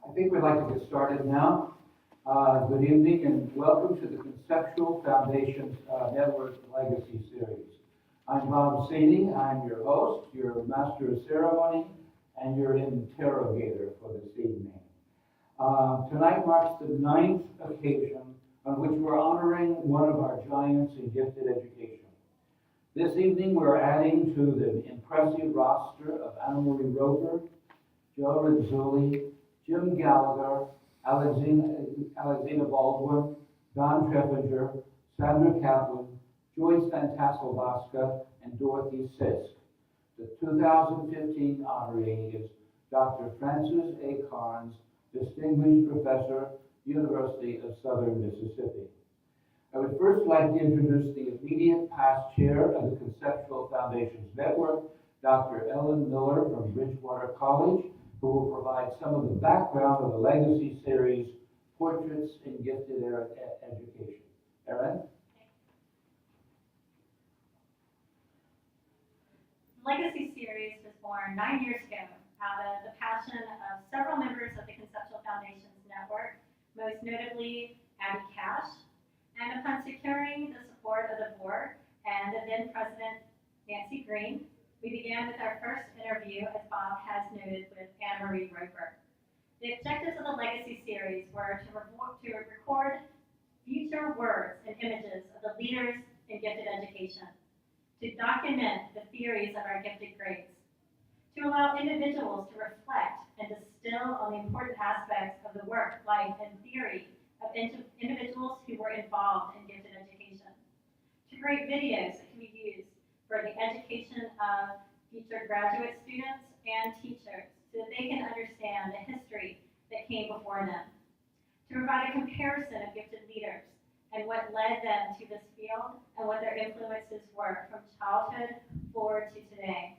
I think we'd like to get started now. Good evening and welcome to the Conceptual Foundations Network Legacy Series. I'm Bob Sadie. I'm your host, your master of ceremony, and your interrogator for this evening. Tonight marks the 9th occasion on which we're honoring one of our giants in gifted education. This evening we're adding to the impressive roster of Anna Marie Rover, Joe Rizzulli, Jim Gallagher, Alexina Baldwin, Don Treffinger, Sandra Kaplan, Joyce Van Tassel-Vasca, and Dorothy Sisk. The 2015 honoree is Dr. Francis A. Karnes, Distinguished Professor, University of Southern Mississippi. I would first like to introduce the immediate past chair of the Conceptual Foundations Network, Dr. Ellen Miller from Bridgewater College, who will provide some of the background of the Legacy Series, Portraits in Gifted Education. Erin? Legacy Series was born 9 years ago out of the passion of several members of the Conceptual Foundations Network, most notably Abby Cash, and upon securing the support of the board and the then President Nancy Green, we began with our first interview, as Bob has noted, with Anna Marie Roper. The objectives of the Legacy Series were to record future words and images of the leaders in gifted education, to document the theories of our gifted greats, to allow individuals to reflect and distill on the important aspects of the work, life, and theory of individuals who were involved in gifted education, to create videos that can be used for the education of future graduate students and teachers so that they can understand the history that came before them, to provide a comparison of gifted leaders and what led them to this field and what their influences were from childhood forward to today,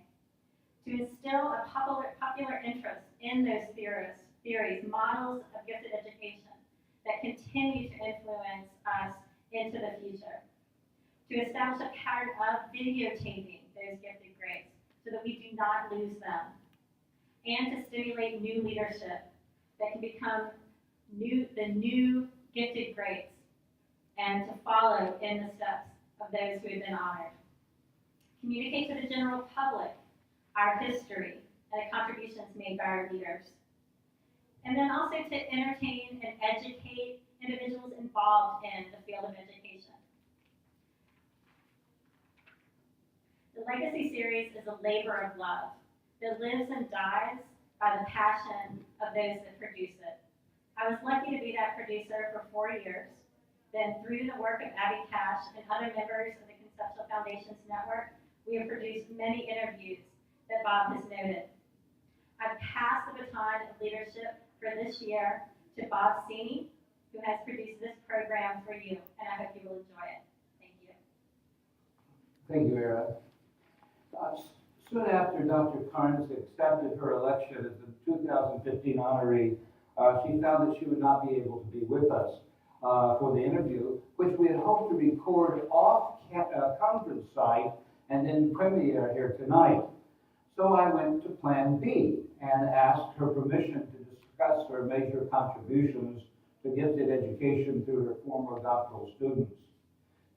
to instill a popular interest in those theories, models of gifted education that continue to influence us into the future, to establish a pattern of videotaping those gifted greats so that we do not lose them, and to stimulate new leadership that can become the new gifted greats and to follow in the steps of those who have been honored. Communicate to the general public our history and the contributions made by our leaders. And then also to entertain and educate individuals involved in the field of education. The Legacy Series is a labor of love that lives and dies by the passion of those that produce it. I was lucky to be that producer for 4 years. Then through the work of Abby Cash and other members of the Conceptual Foundations Network, we have produced many interviews that Bob has noted. I've passed the baton of leadership for this year to Bob Sini, who has produced this program for you, and I hope you will enjoy it. Thank you. Thank you, Erin. Soon after Dr. Karnes accepted her election as the 2015 honoree, she found that she would not be able to be with us for the interview, which we had hoped to record off conference site and then premiere here tonight. So I went to Plan B and asked her permission to discuss her major contributions to gifted education through her former doctoral students.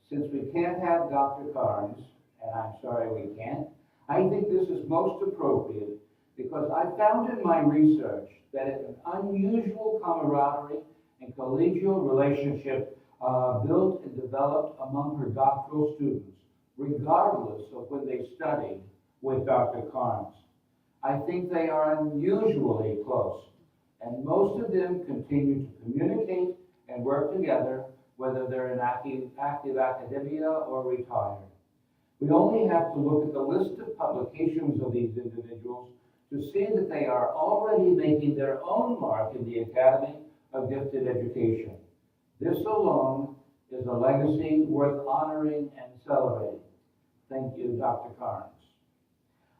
Since we can't have Dr. Karnes, and I'm sorry we can't, I think this is most appropriate because I found in my research that an unusual camaraderie and collegial relationship built and developed among her doctoral students, regardless of when they studied with Dr. Karnes. I think they are unusually close, and most of them continue to communicate and work together, whether they're in active academia or retired. We only have to look at the list of publications of these individuals to see that they are already making their own mark in the Academy of Gifted Education. This alone is a legacy worth honoring and celebrating. Thank you, Dr. Karnes.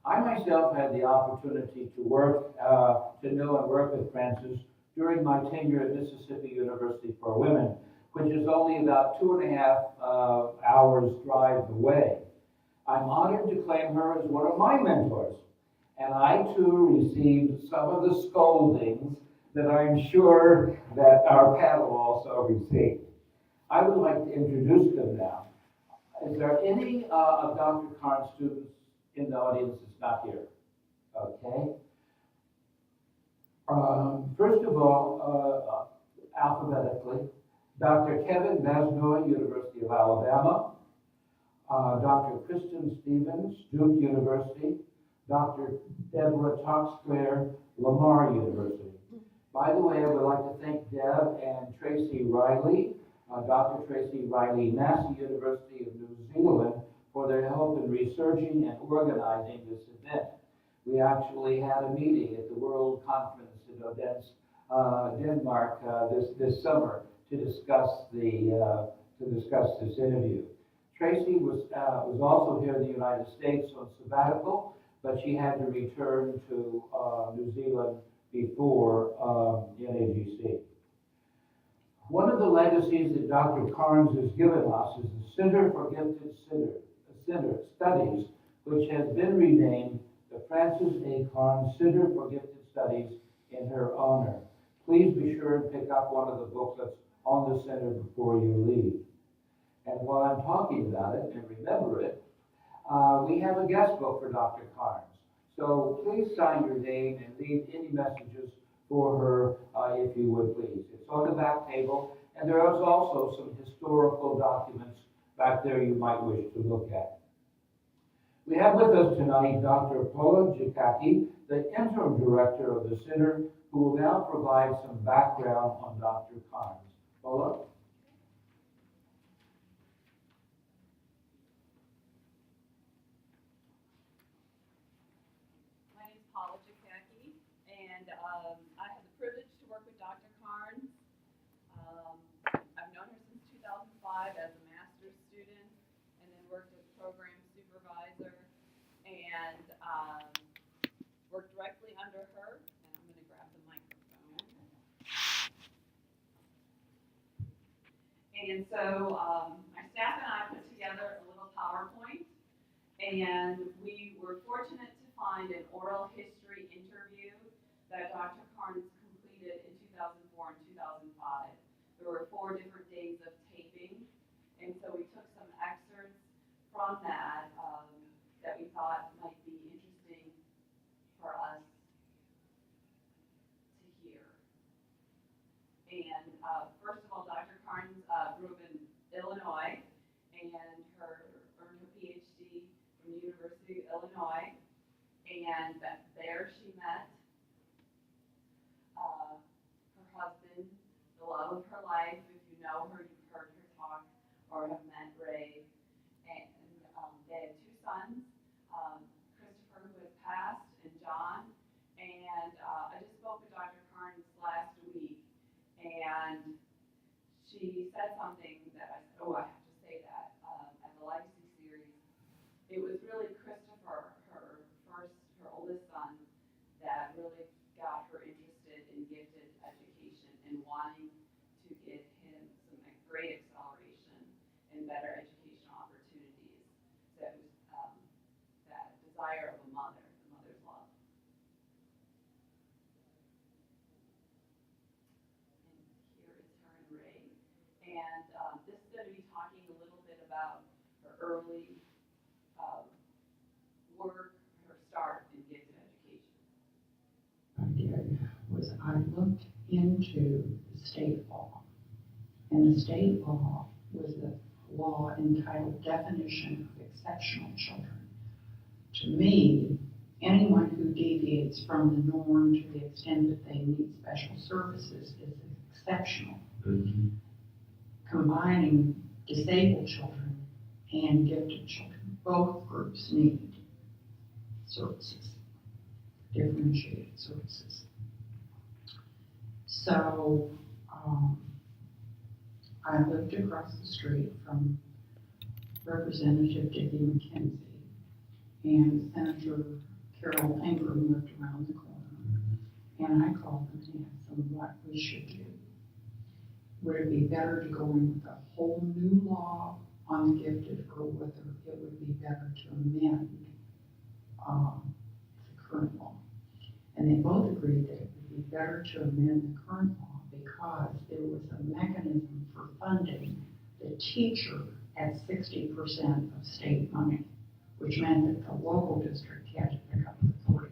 I myself had the opportunity to know and work with Francis during my tenure at Mississippi University for Women, which is only about 2.5 hours drive away. I'm honored to claim her as one of my mentors, and I too received some of the scoldings that I'm sure that our panel also received. I would like to introduce them now. Is there any of Dr. Karnes' students in the audience that's not here? Okay. First of all, alphabetically, Dr. Kevin Masnoy, University of Alabama, Dr. Kristen Stevens, Duke University, Dr. Deborah Toxclair, Lamar University. By the way, I would like to thank Deb and Tracy Riley, Dr. Tracy Riley, NASA University of New Zealand, for their help in researching and organizing this event. We actually had a meeting at the World Conference in Odense, Denmark, this summer to discuss this interview. Tracy was also here in the United States on sabbatical, but she had to return to New Zealand before NAGC. One of the legacies that Dr. Karnes has given us is the Center for Gifted Studies, which has been renamed the Frances A. Karnes Center for Gifted Studies in her honor. Please be sure and pick up one of the booklets on the center before you leave. And while I'm talking about it, and remember it, we have a guest book for Dr. Karnes. So please sign your name and leave any messages for her, if you would please. It's on the back table, and there is also some historical documents back there you might wish to look at. We have with us tonight Dr. Paula Jacki, the interim director of the center, who will now provide some background on Dr. Karnes. Paula? My name is Paula Jacki, and I have the privilege to work with Dr. Karnes. I've known her since 2005 as a master's student, and then worked as program supervisor, and worked directly under her. And I'm going to grab the microphone. And so my staff and I put together a little PowerPoint, and we were fortunate to find an oral history interview that Dr. Karnes completed in 2004 and 2005. There were 4 different days of taping, and so we took some excerpts from that that we thought might be interesting for us to hear. And first of all, Dr. Karnes grew up in Illinois and earned her PhD from the University of Illinois. And there she met her husband, the love of her life. If you know her, you've heard her talk or have met Ray. And they had 2 sons, Christopher, who has passed, and John. And I just spoke with Dr. Karnes last week, and she said something that I said, oh, I have to say that, at the Legacy series. It was really Christopher, her oldest son, that really got her interested in gifted education and wanting to give him some great acceleration and better educational opportunities. So it was that desire of a mother, the mother's love. And here is her and Ray. And this is going to be talking a little bit about her early work, her start in gifted education. I did was I looked into the state law, and the state law was the law entitled Definition of Exceptional Children. To me, anyone who deviates from the norm to the extent that they need special services is exceptional. Mm-hmm. Combining disabled children and gifted children, both groups need services, differentiated services. So I lived across the street from Representative Dickie McKenzie, and Senator Carol Ingram lived around the corner. And I called them and asked them what we should do. Would it be better to go in with a whole new law on the gifted, or whether it would be better to amend the current law? And they both agreed that it would be better to amend the current law because there was a mechanism for funding the teacher at 60% of state money, which meant that the local district had to pick up the 40%.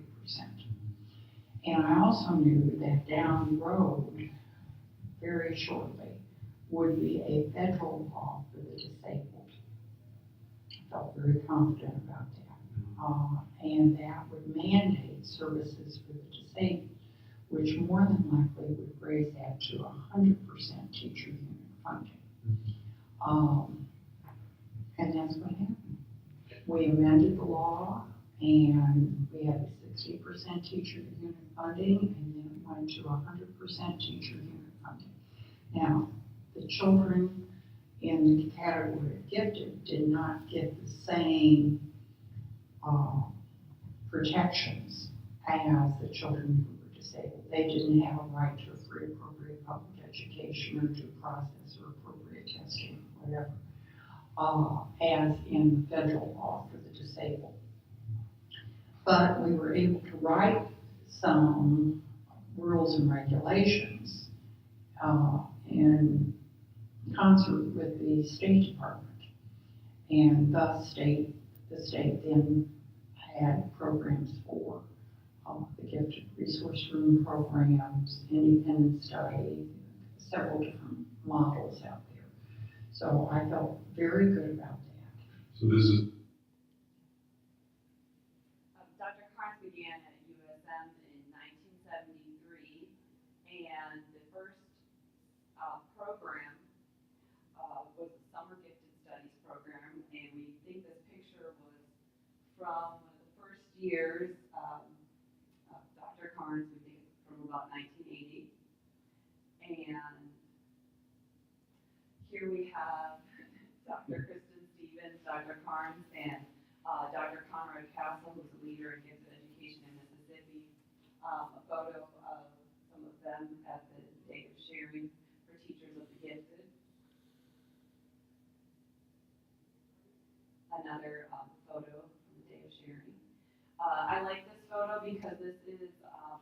And I also knew that down the road, very shortly, would be a federal law for the disabled. I felt very confident about that. And that would mandate services for the disabled, which more than likely would raise that to 100% teacher unit funding. And that's what happened. We amended the law, and we had a 60% teacher unit funding, and then it went to 100% teacher unit funding. Now, the children in the category of gifted did not get the same protections as the children who were disabled. They didn't have a right to a free appropriate public education or due process or appropriate testing or whatever, as in the federal law for the disabled. But we were able to write some rules and regulations in concert with the State Department. And the state then had programs for the Gifted Resource Room programs, independent study, several different models out there. So I felt very good about that. So this is, Dr. Karnes began at USM in 1973, and the first program was the Summer Gifted Studies program, and we think this picture was from one of the first years of Dr. Karnes, we think it's from about 1980. And here we have Dr. Kristen Stevens, Dr. Karnes, and Dr. Conrad Castle, who's a leader in gifted education in Mississippi. A photo of some of them at the day of sharing for teachers of the gifted. Another photo from the day of sharing. I like this photo because this is,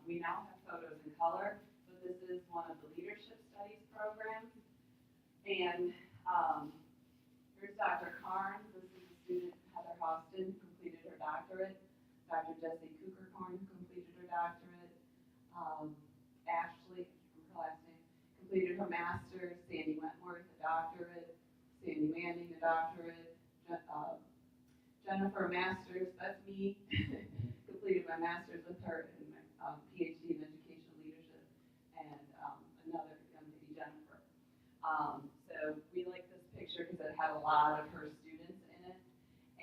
we now have photos in color, but this is one of the leadership studies programs. And here's Dr. Karnes. This is a student, Heather Hostin, completed her doctorate. Dr. Jessie Cooker-Korn completed her doctorate. Ashley, her last name, completed her master's. Sandy Wentworth, a doctorate. Sandy Manning, a doctorate. Jennifer, a master's. That's me. Completed my master's with her and my PhD in educational leadership. And another young lady, Jennifer. So we like this picture because it had a lot of her students in it.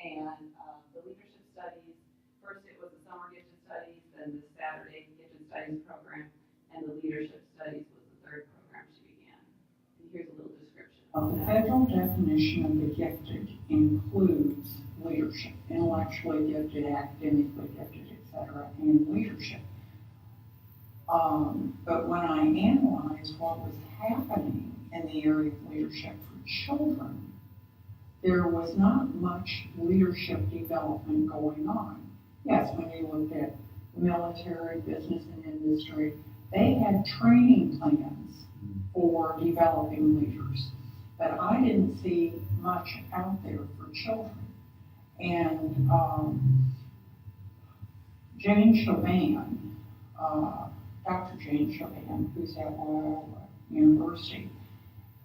And the leadership studies, first it was the summer gifted studies, then the Saturday gifted studies program, and the leadership studies was the third program she began. And here's a little description. The federal definition of the gifted includes leadership, intellectually gifted, academically gifted, etc., and leadership. But when I analyzed what was happening in the area of leadership for children, there was not much leadership development going on. Yes, when you looked at military, business, and industry, they had training plans for developing leaders. But I didn't see much out there for children. And Jane Chauvin, Dr. Jane Chauvin, who's at Loyola University,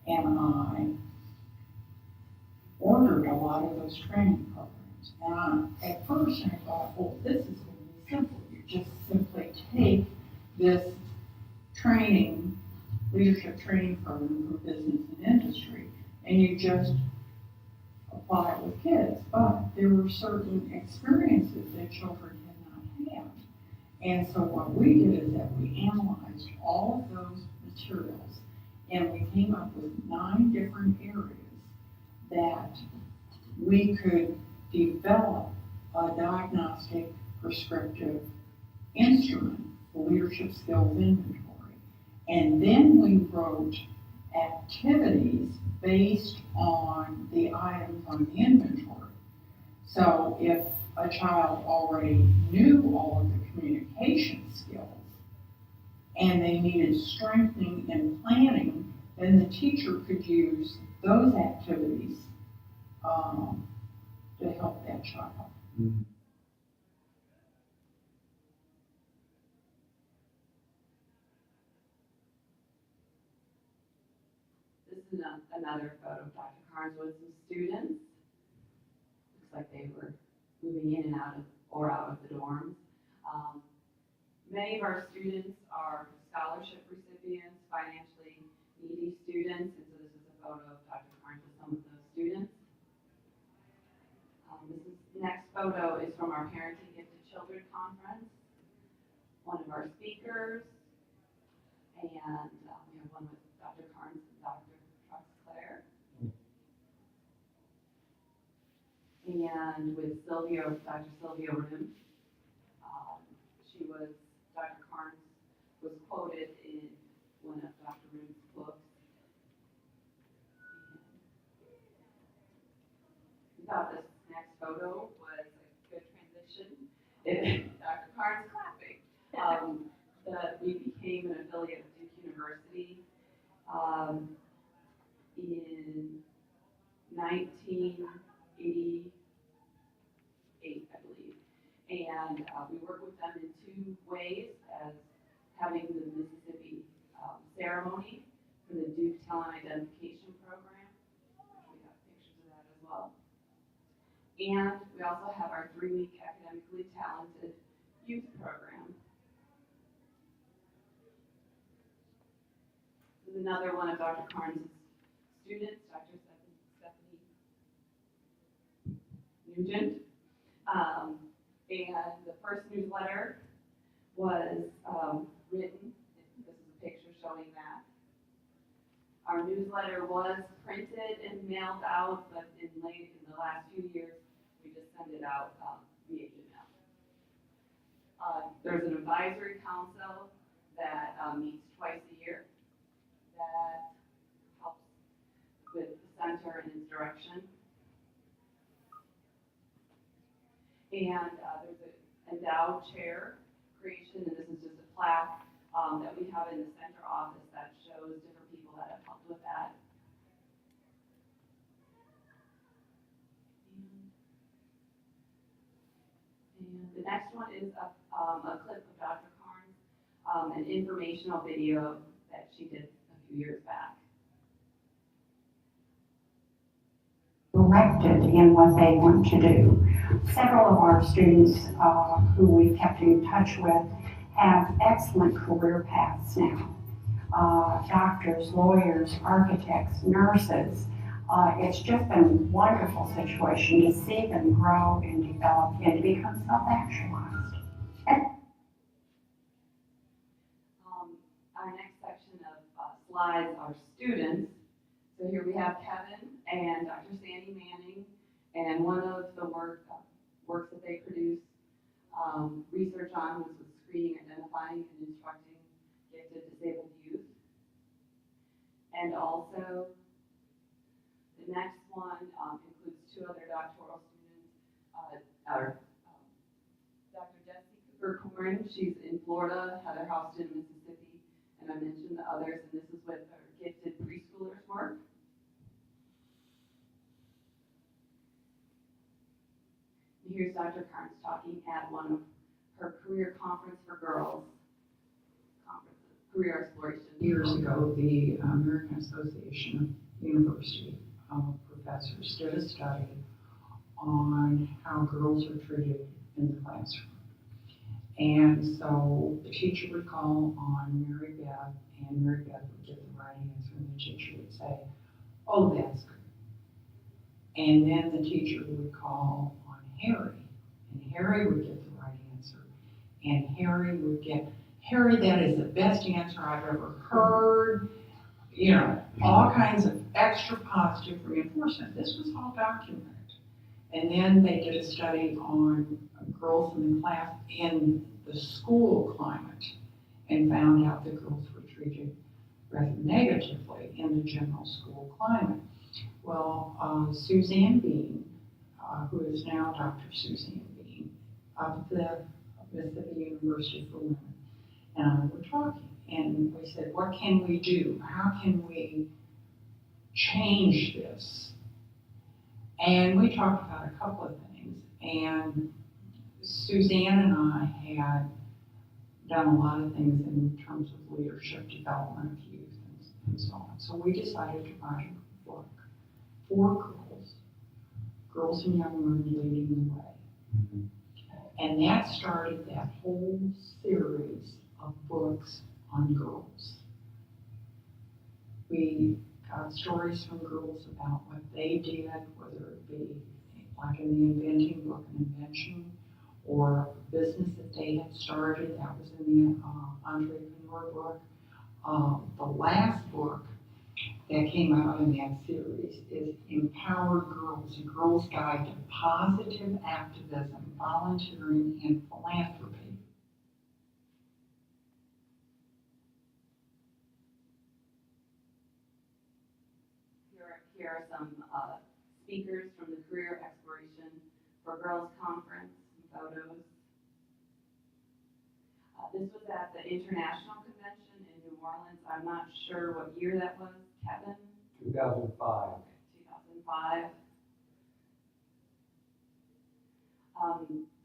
and I ordered a lot of those training programs. And at first I thought, well, this is going to be simple. You just simply take this training, leadership training program for business and industry, and you just apply it with kids. But there were certain experiences that children had not had. And so what we did is that we analyzed all of those materials, and we came up with 9 different areas that we could develop a diagnostic prescriptive instrument, the leadership skills inventory. And then we wrote activities based on the items on the inventory. So if a child already knew all of the communication skills and they needed strengthening and planning, then the teacher could use those activities to help that child. Mhm. This is another photo of Dr. Karnes with some students. Looks like they were moving in and out of the dorms. Many of our students are scholarship recipients, financially needy students, and so this is a photo of Dr. Karnes with some of those students. The next photo is from our Parenting Gifted Children Conference. One of our speakers, and we have one with Dr. Karnes and Dr. Truxclair. And with Dr. Sylvia Rim. Dr. Karnes was quoted in one of Dr. Rim's books. We thought this next photo was a good transition. Dr. Karnes clapping. We became an affiliate of Duke University in 1988, I believe. And we work with them in two ways, as having the Mississippi ceremony for the Duke Talent Identification Program. We have pictures of that as well. And we also have our 3-week academically talented youth program. This is another one of Dr. Karnes' students, Dr. Stephanie Nugent. And the first newsletter was written. This is a picture showing that. Our newsletter was printed and mailed out, but in the last few years, we just send it out via email. There's an advisory council that meets twice a year that helps with the center and its direction. And there's an endowed chair creation, and this is just a plaque that we have in the center office that shows different people that have helped with that. And the next one is a clip of Dr. Karnes, an informational video that she did a few years back. Directed in what they want to do. Several of our students who we've kept in touch with have excellent career paths now. Doctors, lawyers, architects, nurses. It's just been a wonderful situation to see them grow and develop and to become self-actualized. Our next section of slides are students. So here we have Kevin and Dr. Sandy Manning, and one of the works that they produced research on was with screening, identifying, and instructing gifted disabled youth. And also, the next one includes 2 other doctoral students. Dr. Jessie Cooper-Corn, she's in Florida, Heather Houston, Mississippi, and I mentioned the others, and this is with our gifted preschoolers work. And here's Dr. Karnes talking at one of her career conference for girls conferences, career exploration. Years ago, the American Association of University Professors did a study on how girls are treated in the classroom. And so the teacher would call on Mary Beth, and Mary Beth would give the right answer, and the teacher would say, "Oh, that's good." And then the teacher would call on Harry, and Harry would give the right answer, and Harry would get, "Harry, that is the best answer I've ever heard." You know, all kinds of extra positive reinforcement. This was all documented. And then they did a study on girls in the class in the school climate and found out that girls were treated rather negatively in the general school climate. Well, Suzanne Bean, who is now Dr. Suzanne Bean of the Mississippi University for Women, and I were talking. And we said, what can we do? How can we change this? And we talked about a couple of things. And Suzanne and I had done a lot of things in terms of leadership development of youth and so on. So we decided to write a book for girls and young women leading the way. And that started that whole series of books on girls. We got stories from girls about what they did, whether it be like in the inventing book, an invention, or a business that they had started. That was in the entrepreneur book. The last book that came out in that series is Empowered Girls, a Girl's Guide to Positive Activism, Volunteering, and Philanthropy. Here are some speakers from the Career Exploration for Girls Conference, some photos. This was at the International Convention in New Orleans. I'm not sure what year that was, Kevin? 2005. Okay, 2005.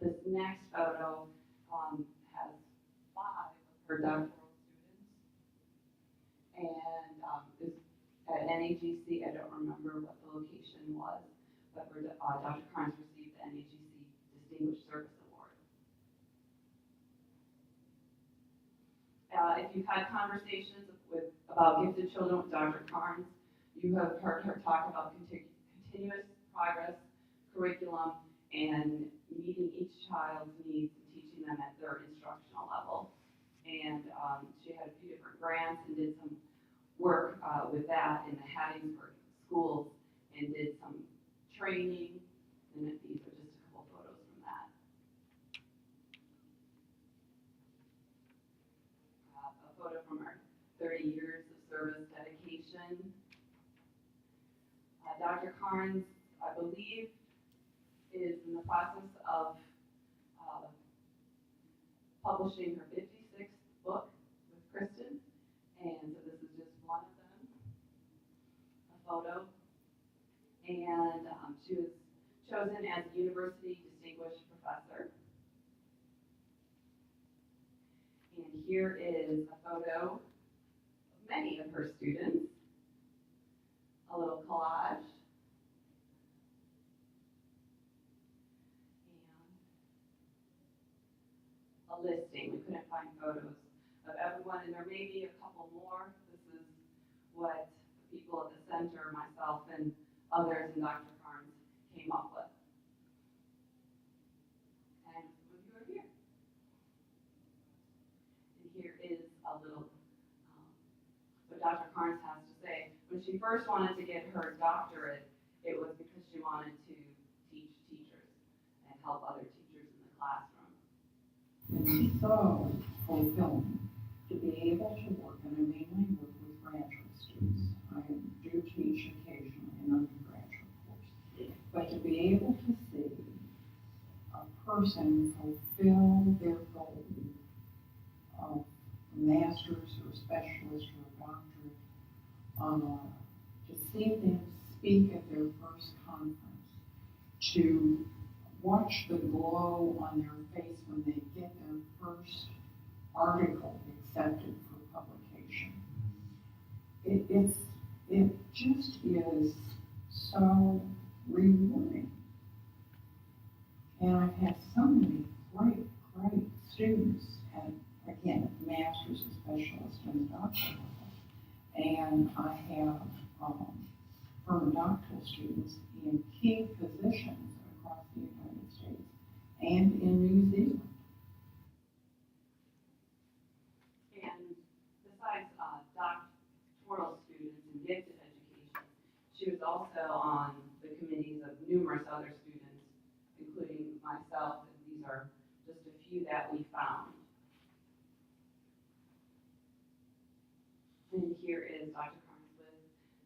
This next photo has 5 of her doctoral students, and is at NAGC. I don't remember what the location was, but Dr. Karnes received the NAGC Distinguished Service Award. If you've had conversations about gifted children with Dr. Karnes, you have heard her talk about continuous progress, curriculum, and meeting each child's needs and teaching them at their instructional level. And she had a few different grants and did some work with that in the Hattiesburg schools and did some training. And these are just a couple photos from that. A photo from our 30 years of service dedication. Dr. Karnes, I believe, is in the process of publishing her 56th book with Kristen, and so this is just one of them, a photo. And she was chosen as a University Distinguished Professor. And here is a photo of many of her students, a little collage. A listing. We couldn't find photos of everyone, and there may be a couple more. This is what the people at the center, myself, and others, and Dr. Karnes came up with. And some of you are here. And here is a little what Dr. Karnes has to say. When she first wanted to get her doctorate, it was because she wanted to teach teachers and help other teachers in the classroom. It's so fulfilling to be able to work, and I mainly work with graduate students. I do teach occasionally an undergraduate course. But to be able to see a person fulfill their goal of a master's or a specialist or a doctorate, to see them speak at their first conference, to watch the glow on their face when they get their first article accepted for publication. It just is so rewarding. And I've had so many great students at, again, master's and specialist and doctoral level. And I have from doctoral students in key positions across the United States and in New Zealand. And besides doctoral students in gifted education, she was also on the committees of numerous other students, including myself, and these are just a few that we found. And here is Dr. Karnes with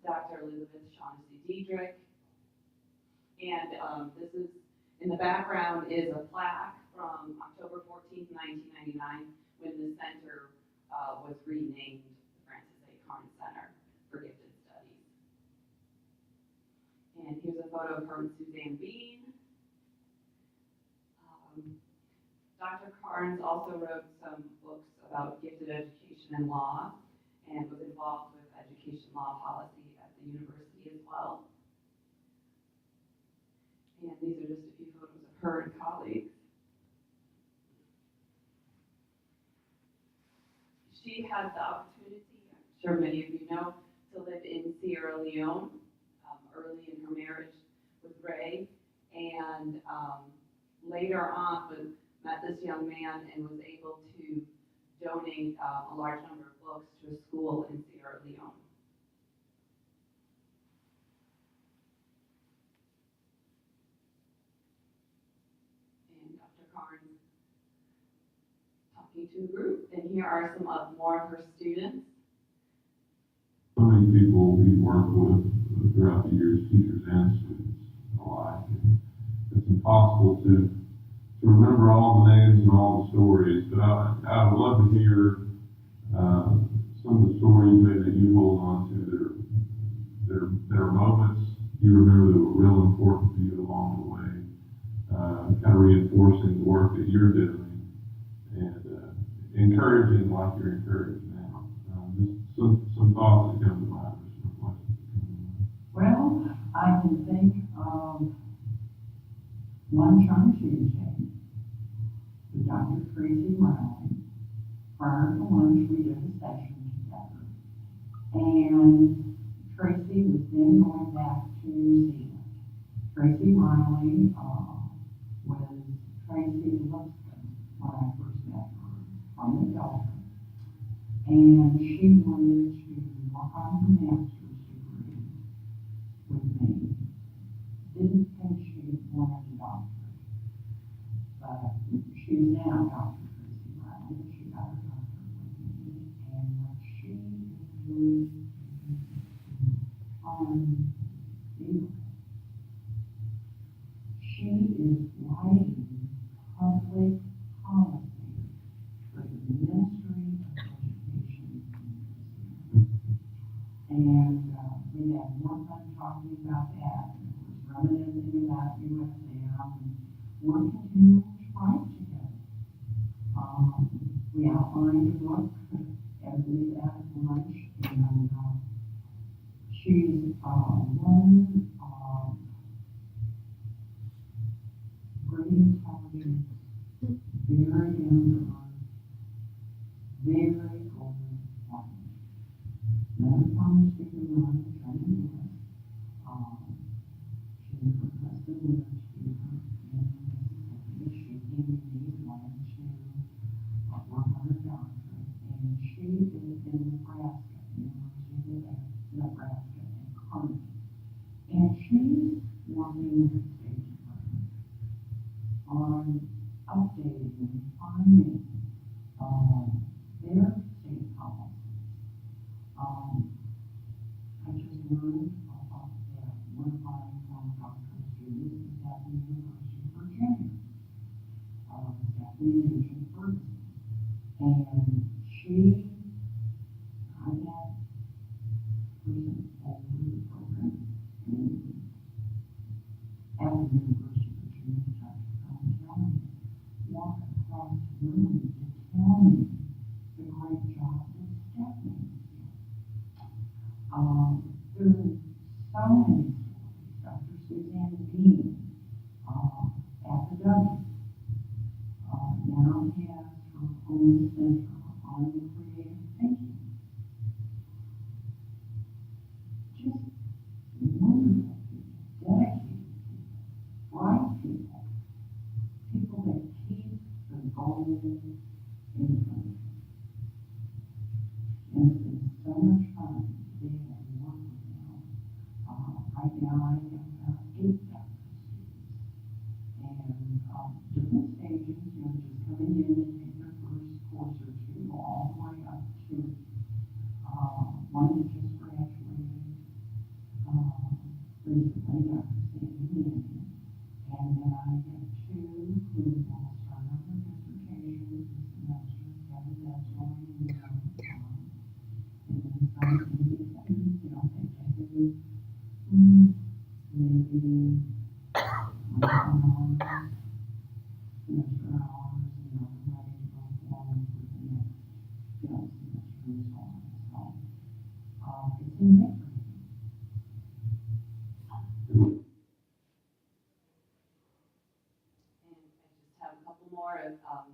Dr. Elizabeth Shaughnessy Diedrich. And this is, in the background is a plaque from October 14th, 1999, when the center was renamed the Francis A. Karnes Center for Gifted Studies. And here's a photo of her and Suzanne Bean. Dr. Karnes also wrote some books about gifted education and law, and was involved with education law policy at the university as well. And these are just a few photos of her and colleagues. She had the opportunity, I'm sure many of you know, to live in Sierra Leone early in her marriage with Ray, and later on met this young man and was able to donate a large number of books to a school in Sierra Leone. And Dr. Karnes talking to a group, and here are some more of her students. So many people we work with throughout the years, teachers and students alike. It's impossible to remember all the names and all the stories, but I would love to hear some of the stories maybe that you hold on to that are moments you remember that were real important to you along the way, kind of reinforcing the work that you're doing and encouraging like you're encouraged now. Just some thoughts that come to mind. Well, I can think of lunch on Tuesday with Dr. Tracy Riley. Prior to lunch, we did a session together. And Tracy was then going back to New Zealand. Tracy Riley was Tracy Lipscomb when I first met her from the Delta. And she wanted to work on her master's degree with me. Didn't think she wanted a doctorate, but she's now Dr. Tracy Riley. She got her doctorate with me, and what she is doing on field, she is writing public policy for the Ministry of Education in New Zealand. And we had more fun talking about that. And it was reminiscing about USM, and we're continuing to write together. We outlined a book as we sat at lunch, and she's a woman of great intelligence, very down to earth, very golden woman. Another pharmaceutical woman, Jenny Lewis. She and her husband lived here in Mississippi. She came to me and wanted to work on her doctorate, and she is in Nebraska, University of Nebraska in Karnes. And she's working with the State Department on updating and refining their state policies. I just learned about that one of my former doctoral students is at the University of Virginia, Stephanie Nugent Ferguson. And she, I met person over the program at the University of Virginia, Dr. Paula Jacki, walk across the room to tell me the great job that Stephanie is doing. There are so many stories. Dr. Suzanne Bean at the W now has her own center on creative thinking. Just wonderful people, dedicated people, bright people, people that keep the goal in front of them. And it's been so much fun to be able to work with them. Right now I have 8 doctoral students, and different stages, just coming in to take their first course or two, all the way up to one that just graduated recently, Dr. Sandy Manning. And then I have 2 who will start on their dissertations this semester, Kevin Betzler and semester hours, ready to go forward with the next, semester and so on. So, it's in there. And I just have a couple more.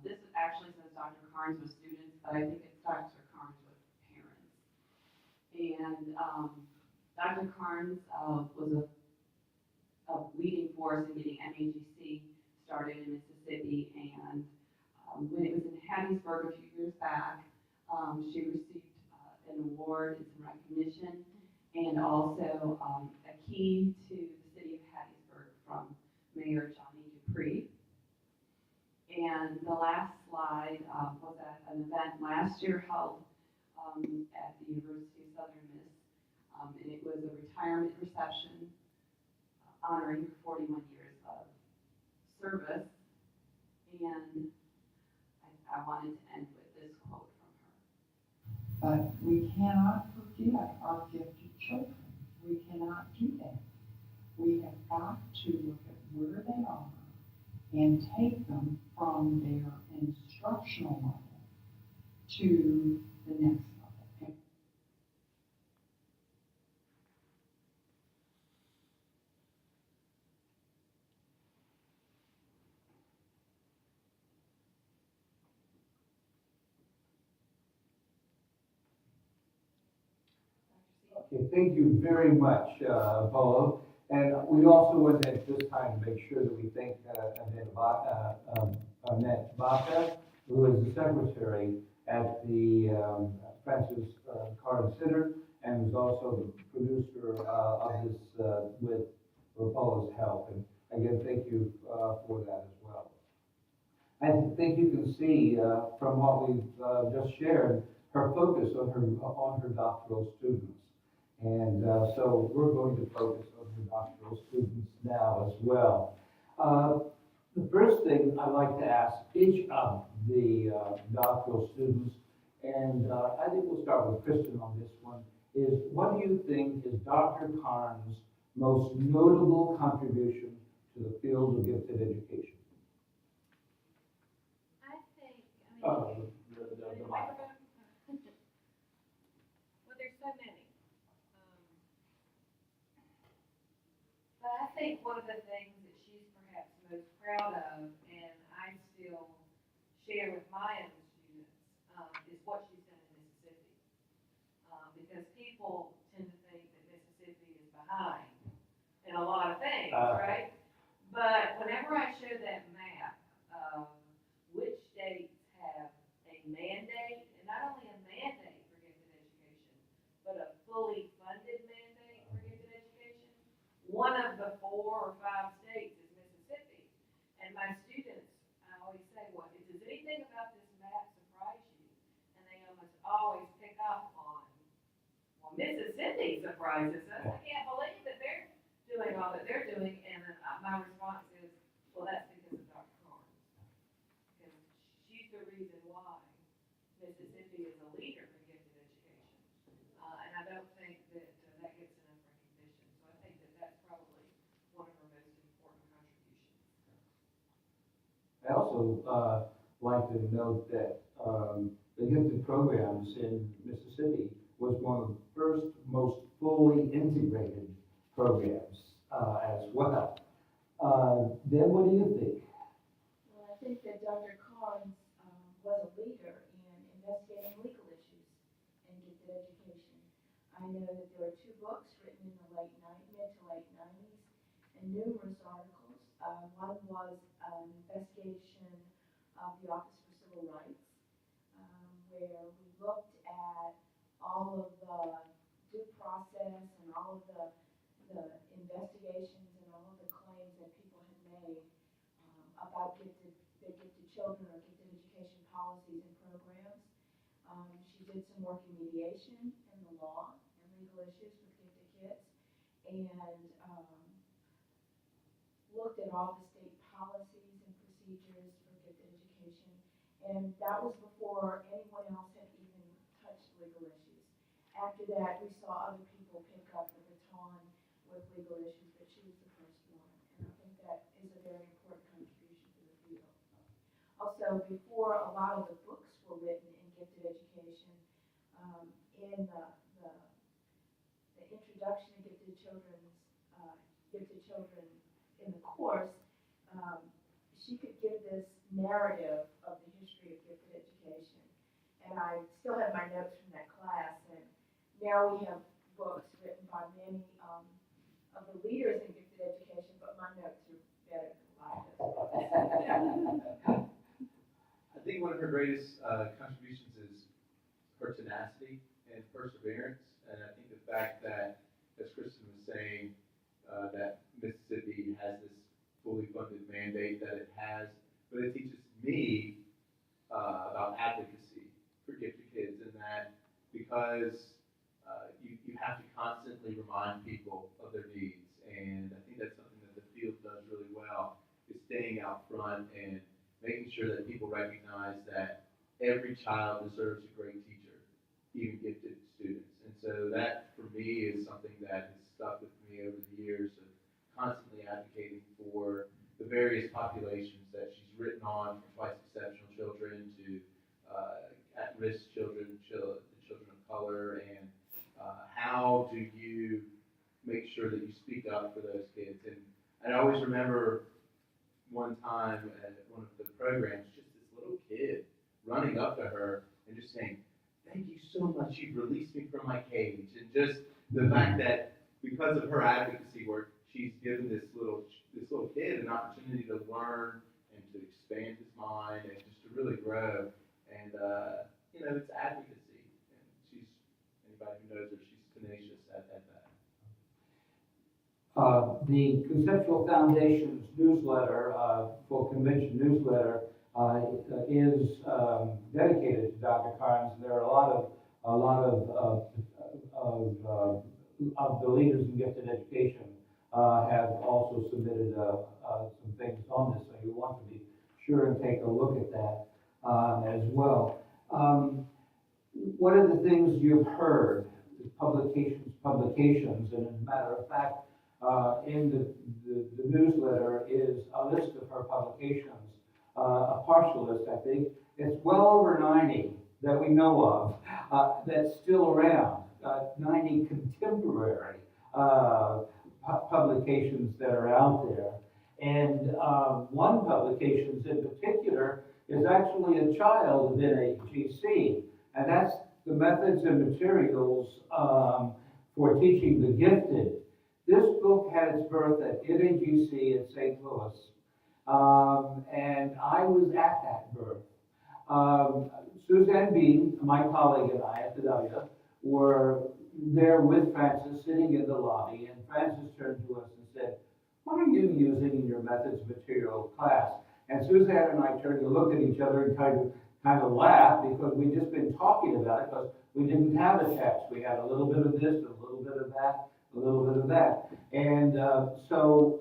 This actually says Dr. Karnes with students, but I think it's Dr. Karnes with parents. And Dr. Karnes was a leading force in getting NAGC started in Mississippi. And when it was in Hattiesburg a few years back, she received an award and some recognition, and also a key to the city of Hattiesburg from Mayor Johnny Dupree. And the last slide was at an event last year held at the University of Southern Miss, and it was a retirement reception honoring her 41 years of service. And I wanted to end with this quote from her. But we cannot forget our gifted children. We cannot do that. We have got to look at where they are and take them from their instructional level to the next level. Okay, thank you very much, Paula. And we also want at this time to make sure that we thank Annette Baca, who is the secretary at the Francis Carter Center, and is also the producer of this with Paula's help. And again, thank you for that as well. I think you can see from what we've just shared, her focus on her doctoral students. And so we're going to focus on the doctoral students now as well. The first thing I'd like to ask each of the doctoral students, and I think we'll start with Kristen on this one, is what do you think is Dr. Karnes' most notable contribution to the field of gifted education? I think, The microphone? Well, there's so many. But I think one of the things that she's perhaps most proud of, and I still share with my own students, is what she's done in Mississippi. Because people tend to think that Mississippi is behind in a lot of things, right? But whenever I show that map of which states have a mandate, and not only a mandate for gifted education, but a fully funded mandate for gifted education, one of the 4 or 5 states is Mississippi. And my students, I always say, well, does anything about this map surprise you? And they almost always pick up on, well, Mississippi surprises us. I can't believe that they're doing all that they're doing. And my response is, well, that's because of Dr. Karnes. Because she's the reason why Mississippi is a leader in gifted education. And I don't think that that gets enough recognition. So I think that that's probably one of her most important contributions. I also like to note that the gifted programs in Mississippi was one of the first most fully integrated programs as well. Then what do you think? Well, I think that Dr. Karnes was a leader in investigating legal issues in gifted education. I know that there were 2 books written in the mid to late 90s and numerous articles. One was an investigation of the Office for Civil Rights, where we looked at all of the due process and all of the investigations and all of the claims that people had made about gifted children or gifted education policies and programs. She did some work in mediation in the law and legal issues with gifted kids, and looked at all the state policies and procedures for gifted education. And that was before anyone else had even touched legal issues. After that, we saw other people pick up the baton with legal issues, but she was the first one. And I think that is a so before a lot of the books were written in gifted education, in the introduction to gifted children in the course, she could give this narrative of the history of gifted education. And I still have my notes from that class, and now we have books written by many of the leaders in gifted education, but my notes are better than a lot of those. I think one of her greatest contributions is her tenacity and perseverance. And I think the fact that, as Kristen was saying, that Mississippi has this fully funded mandate that it has, but it teaches me about advocacy for gifted kids, and that because you have to constantly remind people of their needs. And I think that's something that the field does really well, is staying out front and making sure that people recognize that every child deserves a great teacher, even gifted students. And so that, for me, is something that has stuck with me over the years of constantly advocating for the various populations that she's written on, from twice exceptional children to at-risk children, the children of color, and how do you make sure that you speak up for those kids. And I always remember one time at one of the programs, just this little kid running up to her and just saying, "Thank you so much, you've released me from my cage." And just the fact that because of her advocacy work, she's given this little kid an opportunity to learn and to expand his mind and just to really grow. And it's advocacy. And anybody who knows her, she's tenacious at that. The Conceptual Foundations newsletter, full convention newsletter, is dedicated to Dr. Karnes. There are a lot of the leaders in gifted education have also submitted some things on this, so you want to be sure and take a look at that as well. One of the things you've heard is publications, and as a matter of fact, in the newsletter is a list of her publications, a partial list, I think. It's well over 90 that we know of that's still around, 90 contemporary publications that are out there. And one publication in particular is actually a child of NAGC, and that's the methods and materials for teaching the gifted. This book had its birth at NAGC in St. Louis, and I was at that birth. Suzanne Bean, my colleague, and I at the W were there with Frances sitting in the lobby, and Frances turned to us and said, "What are you using in your methods material class?" And Suzanne and I turned to look at each other and kind of laughed, because we'd just been talking about it, because we didn't have a text. We had a little bit of this, a little bit of that, a little bit of that. And so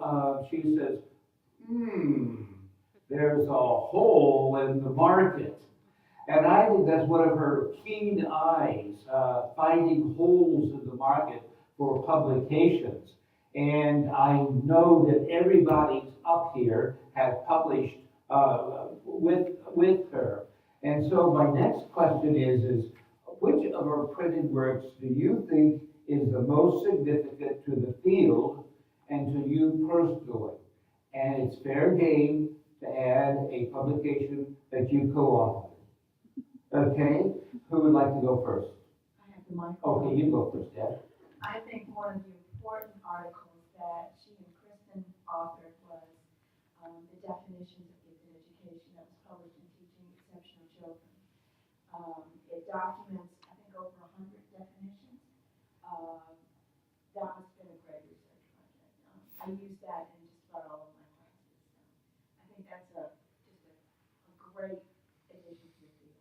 she says, there's a hole in the market. And I think that's one of her keen eyes, finding holes in the market for publications. And I know that everybody up here has published with her. And so my next question is which of her printed works do you think is the most significant to the field and to you personally? And it's fair game to add a publication that you co-authored. Okay, who would like to go first? I have the microphone. Okay, you go first, Deb. I think one of the important articles that she and Kristen authored was the definitions of gifted education that was published in Teaching Exceptional Children. It documents, I think, over 100 definitions. That has been a great research project. I use that in just about all of my classes. So I think that's just a great addition to the field.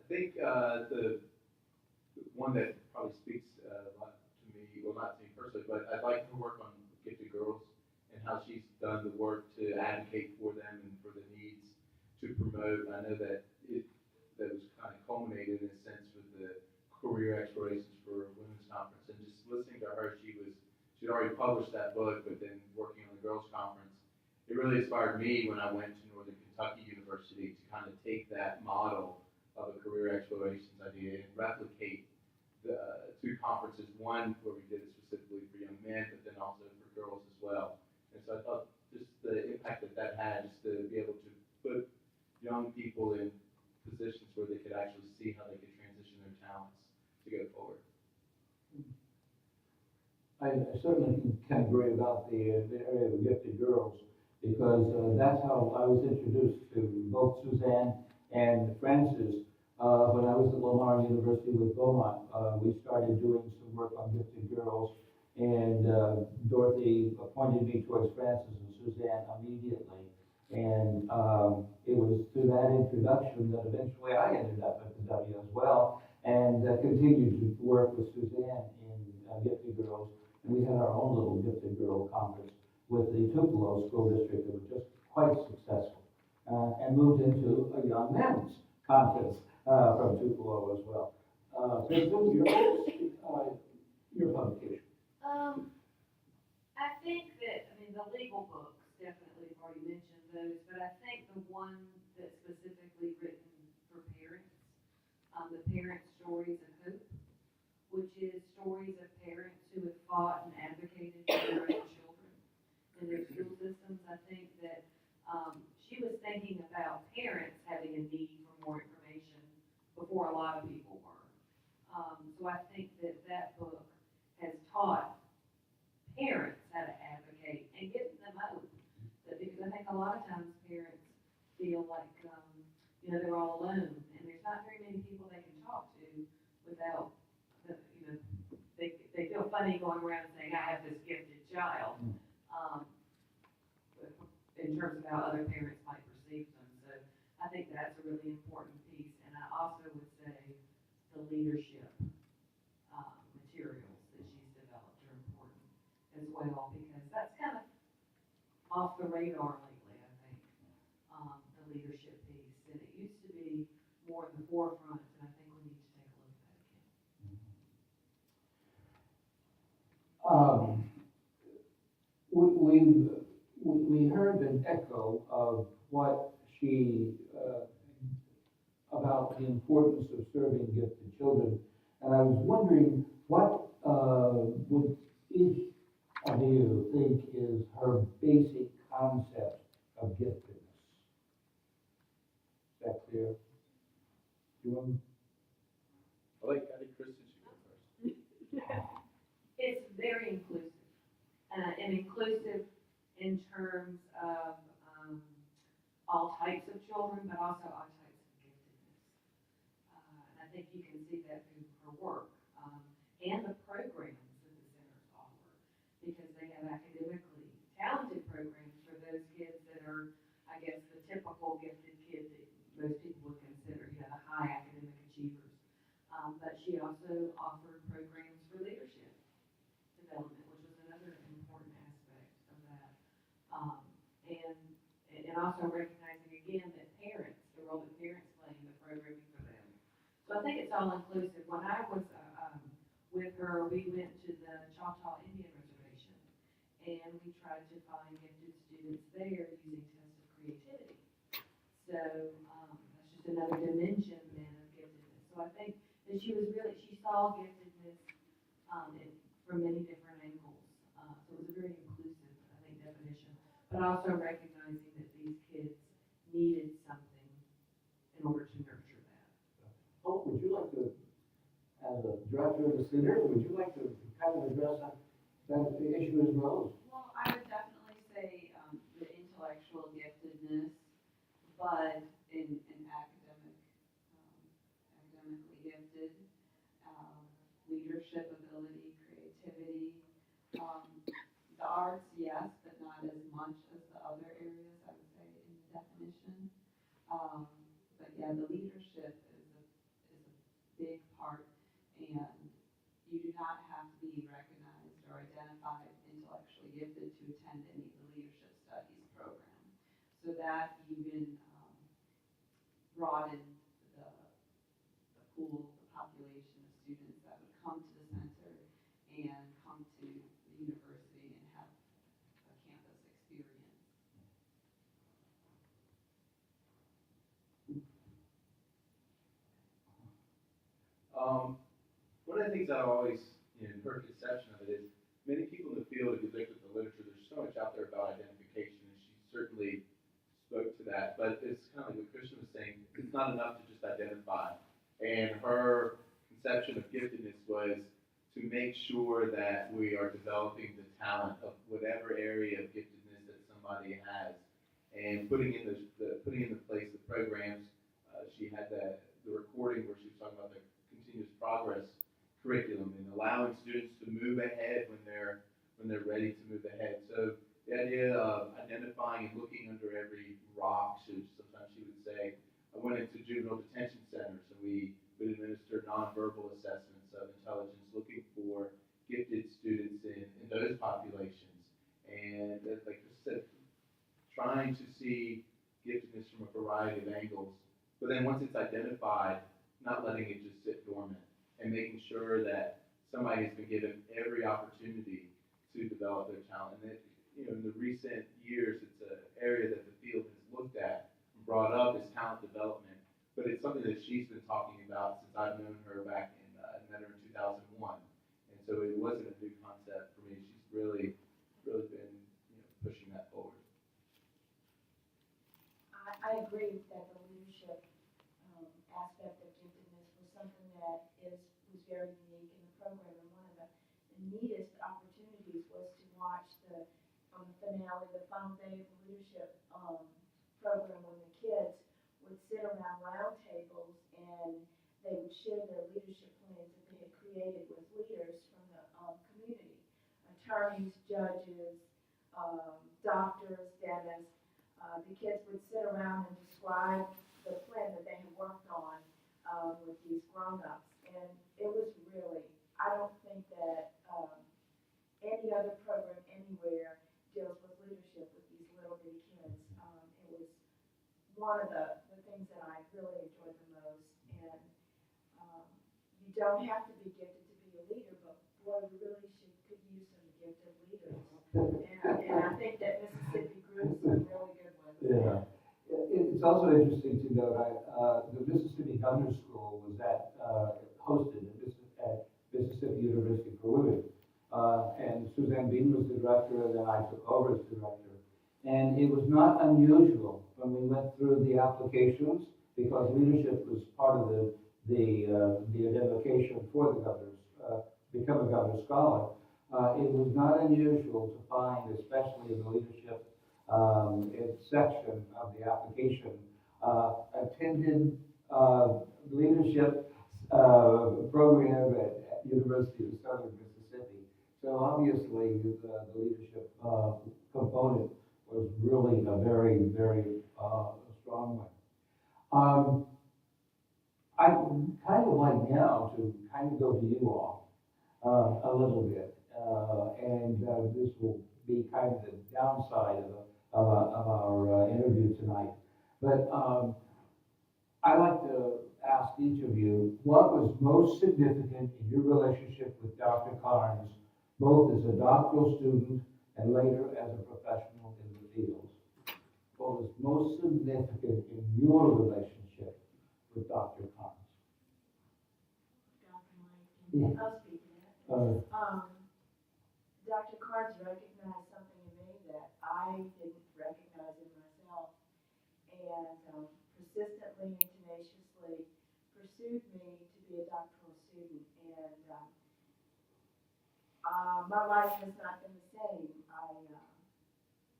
I think the one that probably speaks a lot to me, well, not to me personally, but I like her work on gifted girls and how she's done the work to advocate for them and for the needs to promote. I know that that was kind of culminated in a sense with the career explorations for women's conference, and just listening to her, she'd already published that book, but then working on the girls conference, it really inspired me when I went to Northern Kentucky University to kind of take that model of a career explorations idea and replicate the two conferences, one where we did it specifically for young men, but then also for girls as well. And so I thought just the impact that that had, just to be able to put young people in positions where they could actually see how they could transition their talents to go forward. I certainly can agree about the area of gifted girls, because that's how I was introduced to both Suzanne and Frances. When I was at Lamar University with Beaumont, we started doing some work on gifted girls, and Dorothy pointed me towards Frances and Suzanne immediately. And it was through that introduction that eventually I ended up at the W as well, and continued to work with Suzanne in gifted girls. And we had our own little gifted girl conference with the Tupelo School District that was just quite successful, and moved into a young men's conference from Tupelo as well. Kristen, your publication. I think that, I mean, the legal books, definitely, I've already mentioned those, but I think the one that's specifically written for parents, the Parent Stories of Hope, which is stories of parents who have fought and advocated for their own children in their school systems. I think that she was thinking about parents having a need for more information before a lot of people were. So I think that that book has taught parents how to advocate and given them hope. That, because I think a lot of times parents feel like, they're all alone, and there's not very many people they can talk to without, they feel funny going around saying, I have this gifted child, in terms of how other parents might perceive them. So I think that's a really important piece. And I also would say the leadership materials that she's developed are important as well, because that's kind of off the radar lately, I think, the leadership piece. And it used to be more in the forefront, and I think we need to take a look at that again. We heard an echo of what she, about the importance of serving gifted children. And I was wondering, what would each of you think is her basic concept of giftedness? Is that clear? Do you want I think Kristen should go first. It's very inclusive, and inclusive in terms of all types of children, but also all types of giftedness. And I think you can see that through her work, and the programs that the centers offer, because they have academically talented programs for those kids that are, I guess, the typical gifted kid that most people would consider, the high academic achievers. But she also offered programs for leadership development, which was another important aspect of that. And also recognizing again that parents, the role that parents play in the programming for them. So I think it's all inclusive. When I was with her, we went to the Choctaw Indian Reservation, and we tried to find gifted students there using tests of creativity. So that's just another dimension then of giftedness. So I think that she saw giftedness from many different angles. So it was a very inclusive, I think, definition, but also recognizing that these kids needed something in order to nurture that. Oh, would you like to, as a director of the center, would you like to kind of address that issue as well? Well, I would definitely say the intellectual giftedness, but in academically gifted, leadership ability, creativity, the arts, yes, but not as much as the other areas, I would say, in the definition. But yeah, the leadership is a big part, and you do not have to be recognized or identified intellectually gifted to attend any of the leadership studies program. So that even broadened the pool, the population of students that would come to the center and come to the university and have a campus experience. One of the things I've always, her conception of it is, many people in the field, if you look at the literature, there's so much out there about identification, and she certainly spoke to that, but it's kind of like what Christian was saying, it's not enough to just identify. And her conception of giftedness was to make sure that we are developing the talent of whatever area of giftedness that somebody has, and putting in place the programs. She had the recording where she was talking about the continuous progress curriculum and allowing students to move ahead when they're ready to move ahead. So the idea of identifying and looking under every rock, sometimes she would say. I went into juvenile detention centers and we would administer nonverbal assessments of intelligence, looking for gifted students in those populations. And like I said, trying to see giftedness from a variety of angles. But then once it's identified, not letting it just sit dormant and making sure that somebody has been given every opportunity to develop their talent. And that, in the recent years, it's an area that the field has looked at and brought up is talent development. But it's something that she's been talking about since I've known her back in, I met her in 2001. And so it wasn't a new concept for me. She's really been, pushing that forward. I agree that the leadership aspect of giftedness was something that was very unique in the program. And one of the neatest opportunities was to watch the finale, the final day of the leadership program, when the kids would sit around round tables and they would share their leadership plans that they had created with leaders from the community, attorneys, judges, doctors, dentists. The kids would sit around and describe the plan that they had worked on with these grown-ups. And it was really, I don't think that any other program anywhere deals with leadership with these little bitty kids. It was one of the things that I really enjoyed the most. And you don't have to be gifted to be a leader, but boy, you really could use some gifted leaders. And I think that Mississippi grew some really good ones. Yeah. It's also interesting to note, the Mississippi Governor's School was hosted at Mississippi University for Women. And Suzanne Bean was the director, and then I took over as director. And it was not unusual when we went through the applications, because leadership was part of the identification for the governor's, become a governor's scholar. It was not unusual to find, especially in the leadership section of the application, attended leadership program at University of Southern Mississippi. So obviously the leadership component was really a very, very strong one. I'd kind of like now to kind of go to you all a little bit, and this will be kind of the downside of our interview tonight. But I'd like to ask each of you, what was most significant in your relationship with Dr. Karnes, both as a doctoral student and later as a professional in the field? What was most significant in your relationship with Dr. Karnes? Yeah. I'll speak to that. Dr. Karnes recognized something in me that I didn't recognize in myself, and persistently and tenaciously pursued me to be a doctoral student. And my life has not been the same. I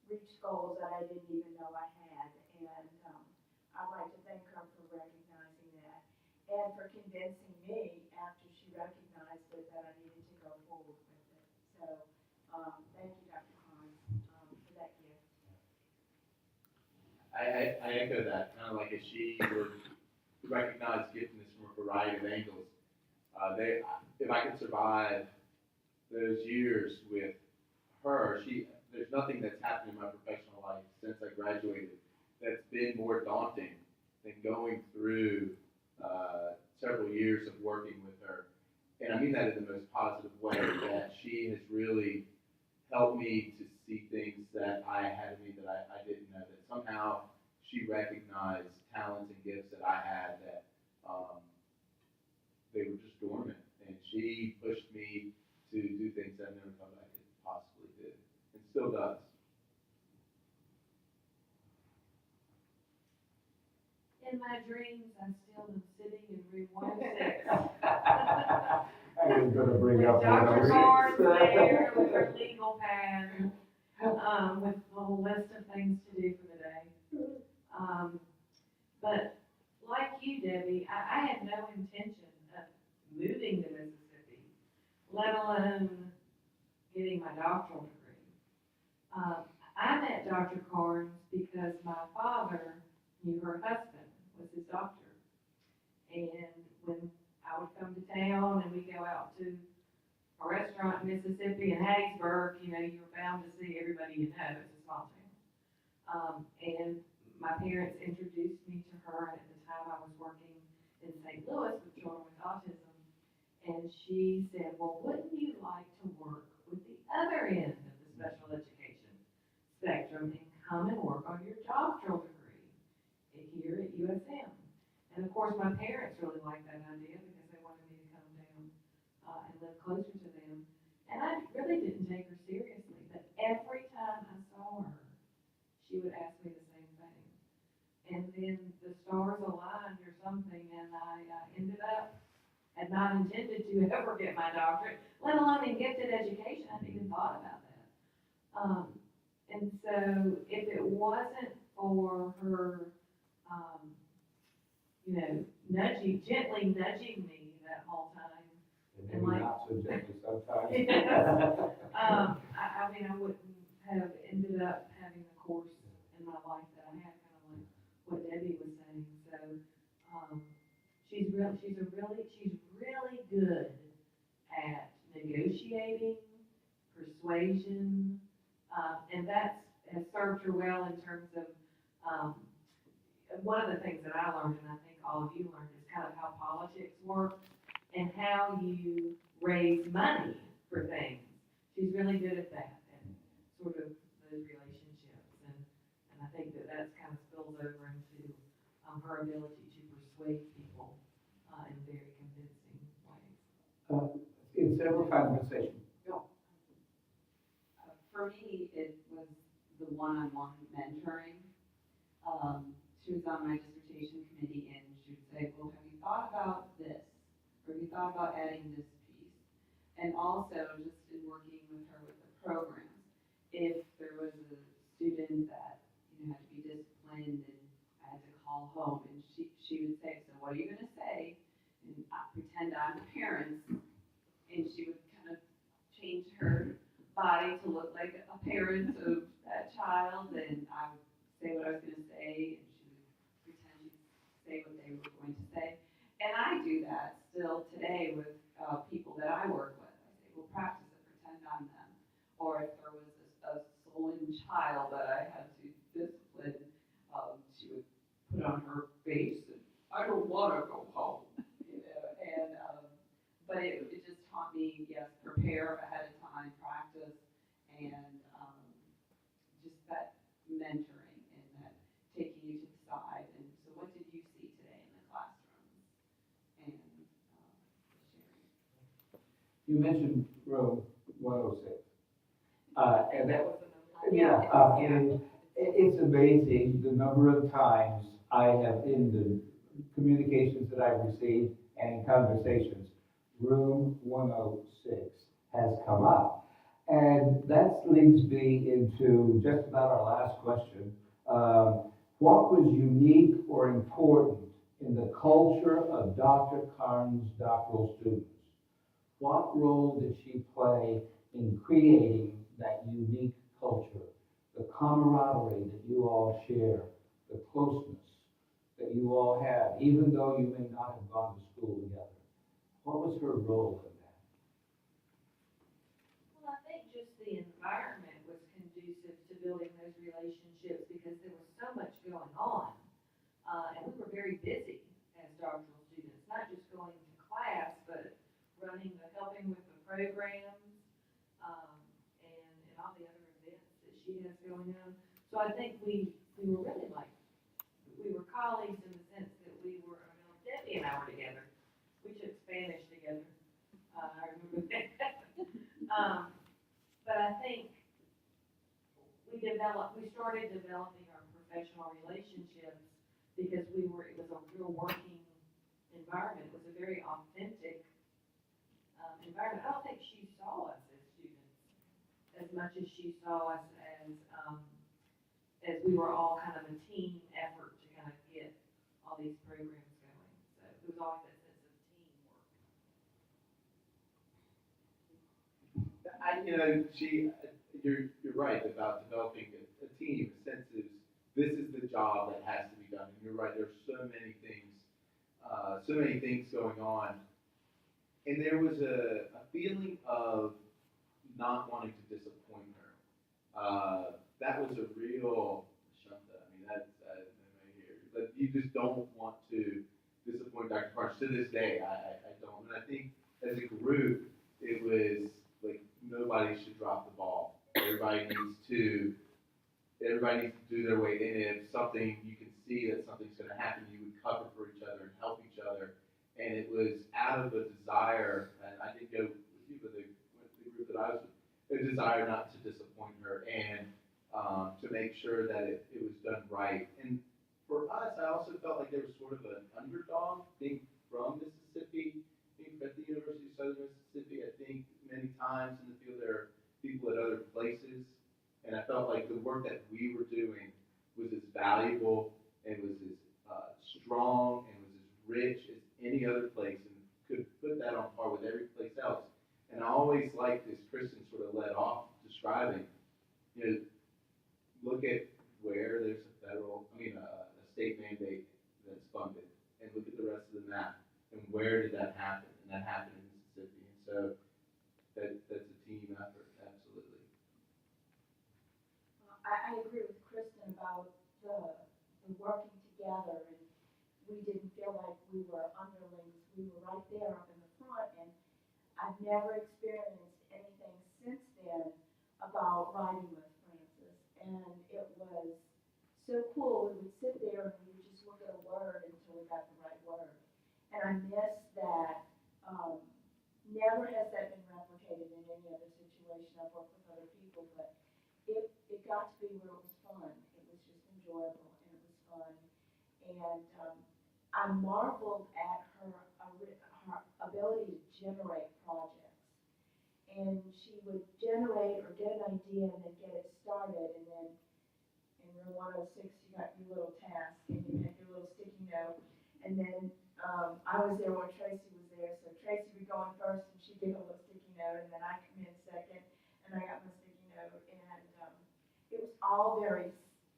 reached goals that I didn't even know I had, and I'd like to thank her for recognizing that and for convincing me after she recognized it that I needed to go forward with it. So thank you, Dr. Karnes, for that gift. I echo that, kind of like as she would recognize giftedness from a variety of angles. If I could survive those years with her, there's nothing that's happened in my professional life since I graduated that's been more daunting than going through several years of working with her. And I mean that in the most positive way, that she has really helped me to see things that I had in me that I didn't know, that somehow she recognized talents and gifts that I had that they were just dormant. And she pushed me to do things I never thought I could possibly do, and still does. In my dreams, I still am sitting in room 106. I was gonna bring up With one Dr. of Karnes these. there with her legal pad, with a whole list of things to do for the day. But like you, Debbie, I had no intention of moving to Mississippi, let alone getting my doctoral degree. I met Dr. Karnes because my father knew her husband was his doctor. And when I would come to town and we go out to a restaurant in Mississippi in Hattiesburg, you know, you're bound to see everybody you know. It's a small town. And my parents introduced me to her, and at the time I was working in St. Louis with children with autism. And she said, well, wouldn't you like to work with the other end of the special education spectrum and come and work on your doctoral degree here at USM? And of course, my parents really liked that idea because they wanted me to come down and live closer to them. And I really didn't take her seriously, but every time I saw her, she would ask me the same thing. And then the stars aligned or something, and I ended up, had not intended to ever get my doctorate, let alone in gifted education. I hadn't even thought about that. And so if it wasn't for her, you know, gently nudging me that whole time. Maybe not so gently sometimes. I mean, I wouldn't have ended up having the course in my life that I had, kind of like what Debbie was saying. So, she's really good at negotiating, persuasion, and that has served her well in terms of, one of the things that I learned, and I think all of you learned, is kind of how politics work and how you raise money for things. She's really good at that and sort of those relationships. And I think that that's kind of spills over into her ability to persuade people in very convincing ways. In several conversations. For me, it was the one-on-one mentoring. She was on my dissertation committee, and she would say, well, have you thought about this? Or have you thought about adding this piece? And also, just in working with her with the programs, if there was a student that, you know, had to be disciplined and I had to call home, and she would say, so what are you going to say? And I pretend I'm the parent, and she would kind of change her body to look like a parent of that child, and I would say what I was going to say, and she would pretend she'd say what they were going to say. And I do that still today with people that I work with. I say, well, practice it, pretend I'm them. Or if there was a sullen child that I had to discipline, she would put on her face and, I don't want to go home. You know, and, but it just taught me, yes, prepare ahead of time, practice, and just that mentoring and that taking you to the side. And so what did you see today in the classrooms? And sharing. You mentioned room 106. And that was another. and it's amazing the number of times I have, in the communications that I've received and in conversations, room 106 has come up. And that leads me into just about our last question. What was unique or important in the culture of Dr. Karnes' doctoral students? What role did she play in creating that unique culture, the camaraderie that you all share, the closeness that you all have, even though you may not have gone to school together? What was her role in that? Well, I think just the environment was conducive to building those relationships because there was so much going on. And we were very busy as doctoral students, not just going to class, but helping with the programs, and all the other events that she has going on. So I think we were really we were colleagues in the sense that Debbie and I were together. We we took Spanish together. I remember that. But I think we started developing our professional relationships because it was a real working environment. It was a very authentic environment. I don't think she saw us as students as much as she saw us as we were all kind of a team effort to kind of get all these programs going. So it was always that sense of teamwork. You're right about developing a team. A sense is this is the job that has to be done. And you're right. There's so many things going on, and there was a feeling of not wanting to disappoint her. That was a real shunta. I mean, that's right here. But you just don't want to disappoint Dr. Karnes. To this day, I don't. And I think as a group, it was like nobody should drop the ball. Everybody needs to do their weight in it. If something, you can see that something's going to happen, you would cover for each other and help each other. And it was out of a desire, and I did go with you, but the group that I was with, a desire not to disappoint her and to make sure that it was done right. And for us, I also felt like there was sort of an underdog being from Mississippi, being at the University of Southern Mississippi. I think many times in the field there are people at other places, and I felt like the work that we were doing was as valuable and was as strong and was as rich as any other place, and could put that on par with every place else. And I always liked, as Kristen sort of led off describing, look at where there's a state mandate that's funded, and look at the rest of the map, and where did that happen? And that happened in Mississippi. And so that's a team effort, absolutely. I agree with Kristen about the working together, and we didn't feel like we were underlings. We were right there up in the front, and I've never experienced anything since then about writing with Francis, and it was so cool. We would sit there and we would just look at a word until we got the right word, and I miss that. Never has that been replicated in any other situation. I've worked with other people, but it got to be where it was fun. It was just enjoyable and it was fun, and I marveled at her ability to generate projects. And she would generate or get an idea and then get it started, and then in room 106 you got your little task and you had your little sticky note, and then I was there when Tracy was there, so Tracy would go in first and she'd get a little sticky note, and then I come in second and I got my sticky note, and it was all very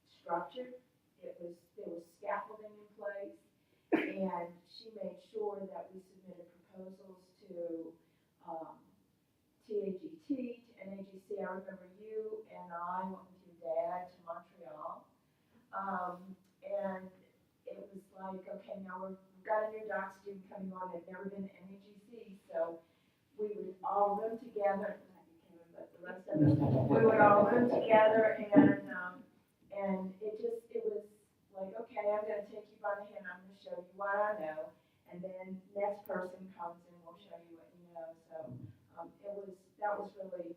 structured. There was scaffolding in place, and she made sure that we submitted proposals to TAGT, to NAGC. I remember you and I went with your dad to Montreal, and it was like, okay, now we've got a new doc student coming on. They've never been to NAGC, so we would all room together. Not you, Kevin, but the rest of us, we would all room together, and it was like, okay, I'm going to take you by the hand. I'm going to show you what I know, and then next person comes and we'll show you what you know. So that was really,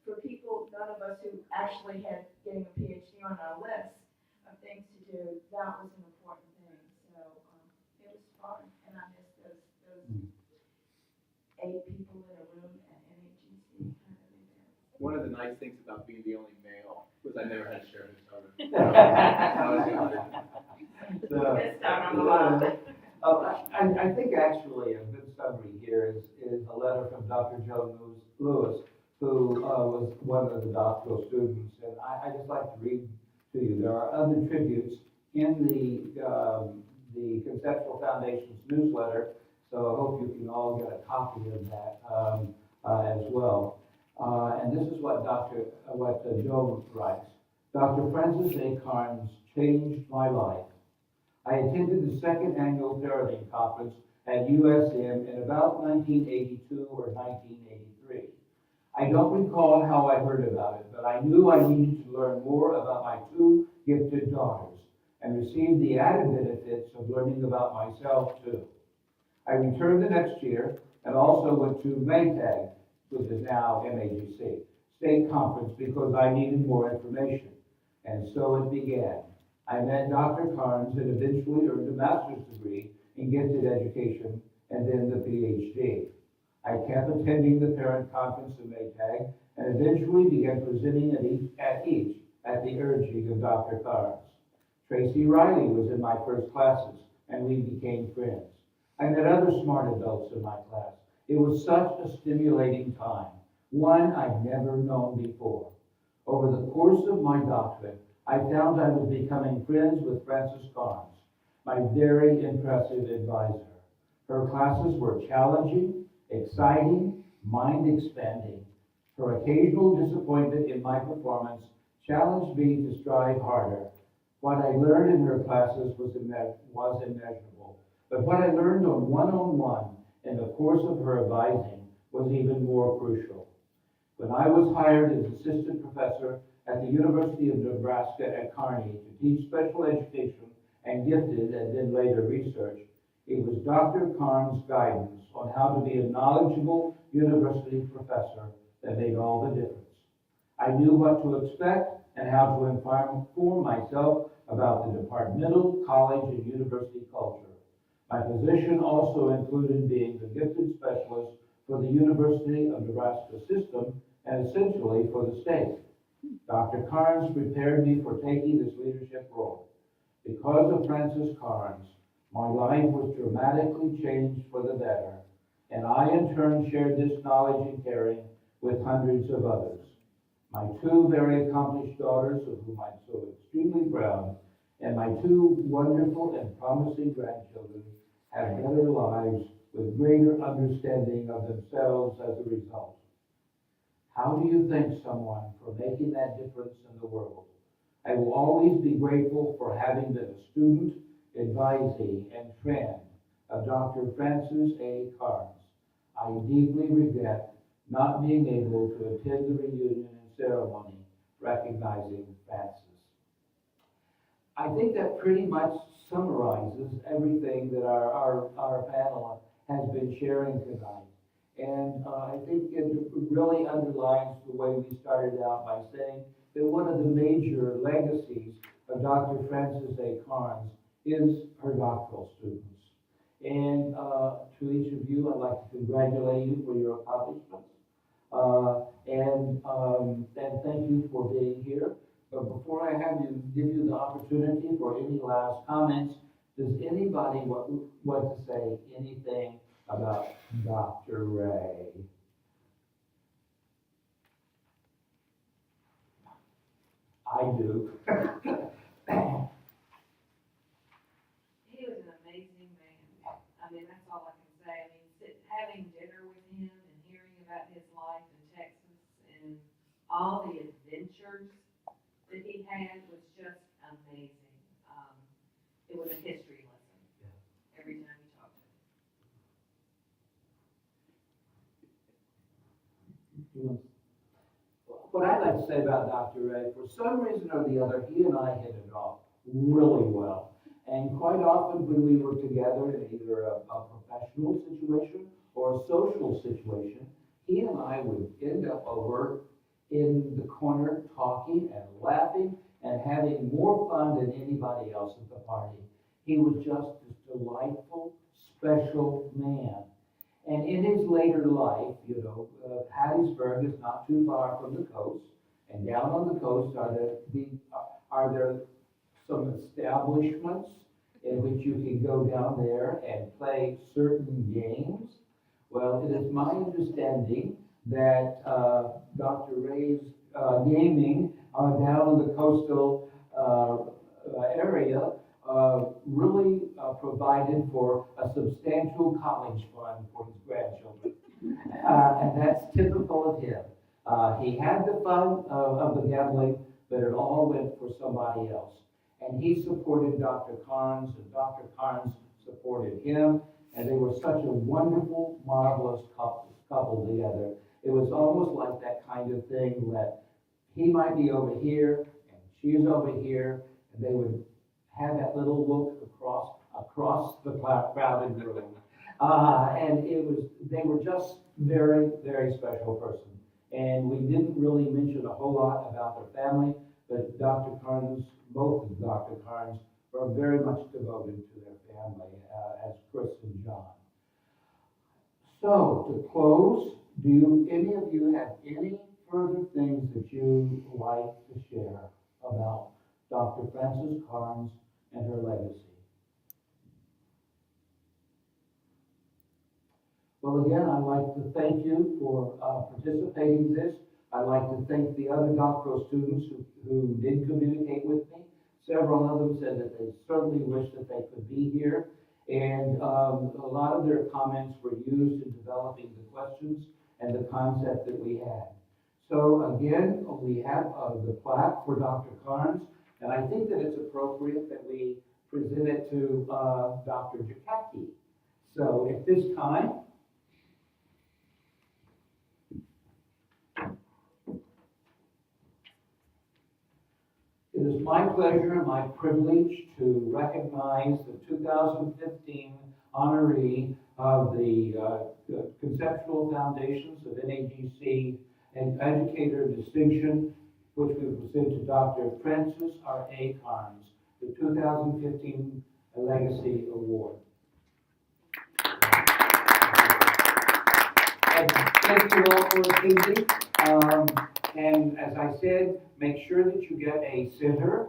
for people, none of us who actually had getting a PhD on our list of things to do, that was an important thing. So it was fun, and I miss those 8 people in a room at NAGC kind of events. One of the nice things about being the only male was I never had to share this over. This time I'm allowed. I think actually a good summary here is a letter from Dr. Joe Lewis, who was one of the doctoral students, and I just like to read to you. There are other tributes in the Conceptual Foundations newsletter, so I hope you can all get a copy of that as well. And this is what Joe writes. Dr. Francis A. Karnes changed my life. I attended the second annual Parenting Conference at USM in about 1982 or 1983. I don't recall how I heard about it, but I knew I needed to learn more about my 2 gifted daughters and receive the added benefits of learning about myself too. I returned the next year and also went to Maytag, which is now NAGC, state conference, because I needed more information. And so it began. I met Dr. Karnes and eventually earned a master's degree in gifted education and then the PhD. I kept attending the parent conference in Maytag and eventually began presenting at the urging of Dr. Karnes. Tracy Riley was in my first classes and we became friends. I met other smart adults in my class. It was such a stimulating time, one I'd never known before. Over the course of my doctorate, I found I was becoming friends with Frances Karnes, my very impressive advisor. Her classes were challenging, exciting, mind-expanding. Her occasional disappointment in my performance challenged me to strive harder. What I learned in her classes was immeasurable, but what I learned on one-on-one in the course of her advising was even more crucial. When I was hired as assistant professor at the University of Nebraska at Karnes to teach special education and gifted and then later research, it was Dr. Karnes' guidance on how to be a knowledgeable university professor that made all the difference. I knew what to expect and how to inform myself about the departmental, college, and university culture. My position also included being the gifted specialist for the University of Nebraska system and essentially for the state. Dr. Karnes prepared me for taking this leadership role. Because of Frances Karnes, my life was dramatically changed for the better, and I in turn shared this knowledge and caring with hundreds of others. My two very accomplished daughters, of whom I'm so extremely proud, and my two wonderful and promising grandchildren have better lives with greater understanding of themselves as a result. How do you thank someone for making that difference in the world? I will always be grateful for having been a student, advisee, and friend of Dr. Frances A. Karnes. I deeply regret not being able to attend the reunion and ceremony recognizing Frances. I think that pretty much summarizes everything that our panel has been sharing tonight. And I think it really underlines the way we started out by saying that one of the major legacies of Dr. Frances A. Karnes is her doctoral students. And to each of you, I'd like to congratulate you for your accomplishments. And thank you for being here. But before I give you the opportunity for any last comments, does anybody want to say anything about Dr. Ray? I do. He was an amazing man. I mean, that's all I can say. I mean, having dinner with him and hearing about his life in Texas and all the adventures that he had was just amazing. It was a history lesson every time we talked to him. What I'd like to say about Dr. Ray, for some reason or the other, he and I hit it off really well. And quite often when we were together in either a professional situation or a social situation, he and I would end up over in the corner talking and laughing and having more fun than anybody else at the party. He was just this delightful, special man. And in his later life, Hattiesburg is not too far from the coast. And down on the coast are there some establishments in which you can go down there and play certain games. Well, it is my understanding that Dr. Ray's gaming down in the coastal area really provided for a substantial college fund for his grandchildren. And that's typical of him. He had the fun of the gambling, but it all went for somebody else. And he supported Dr. Karnes, and Dr. Karnes supported him, and they were such a wonderful, marvelous couple together. It was almost like that kind of thing that he might be over here, and she's over here, and they would have that little look across the crowded room. And they were just very, very special person. And we didn't really mention a whole lot about their family, but Dr. Karnes, both of Dr. Karnes, were very much devoted to their family, as Chris and John. So, to close, any of you have any further things that you like to share about Dr. Frances Karnes and her legacy? Well, again, I'd like to thank you for participating in this. I'd like to thank the other doctoral students who did communicate with me. Several of them said that they certainly wish that they could be here. And a lot of their comments were used in developing the questions and the concept that we had. So again, we have the plaque for Dr. Karnes, and I think that it's appropriate that we present it to Dr. Jacki. So at this time, it is my pleasure and my privilege to recognize the 2015 honoree of the Conceptual Foundations of NAGC and Educator Distinction, which we present to Dr. Frances R.A. Karnes, the 2015 Legacy Award. And thank you all for attending. And as I said, make sure that you get a center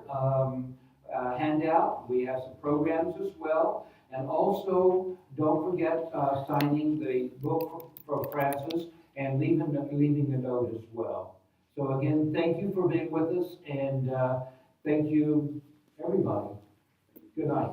handout. We have some programs as well. And also, don't forget signing the book for Frances and leaving a note as well. So again, thank you for being with us, and thank you, everybody. Good night.